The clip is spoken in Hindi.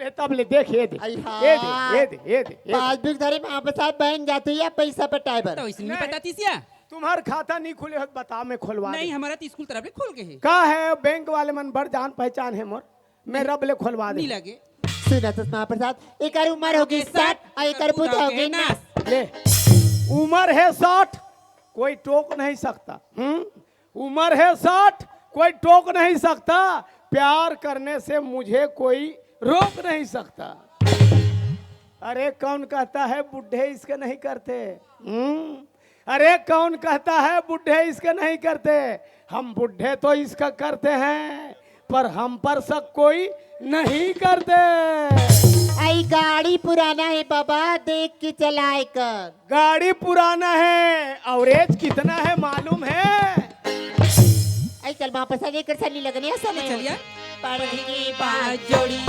ए तब ले देख ये दे आई हाँ। ये दे ये दे पासबुक धरी वहाँ पर साहब बैंक जाते हैं पैसा पे टाइबर तो इसने नहीं बताती सिया तुम्हार खाता नहीं खुले हो तो बता मैं खुलवा नहीं दे। हमारा तो स्कूल तरफ ले खुल गए है का है बैंक वाले मन बड़ जान पहचान है मोर मैं रब ले खुलवा दे नहीं लगे सुना तो महाप्रसाद एक उम्र होगी 60 और एक बुद्ध होगी 90 ले उम्र है 60 कोई टोक नहीं सकता उम्र है 60 कोई टोक नहीं सकता प्यार करने से मुझे कोई रोक नहीं सकता। अरे कौन कहता है बुढ़े इसके नहीं करते अरे कौन कहता है बुढ़े इसके नहीं करते हम बुढ़े तो इसका करते हैं पर हम पर शक कोई नहीं करते। आई गाड़ी पुराना है बाबा देख के चलाए कर गाड़ी पुराना है अवरेज कितना है मालूम है। आई चल महाप्रसाद लेकर चलने लगने समय चलिए पढ़ की बात जोड़ी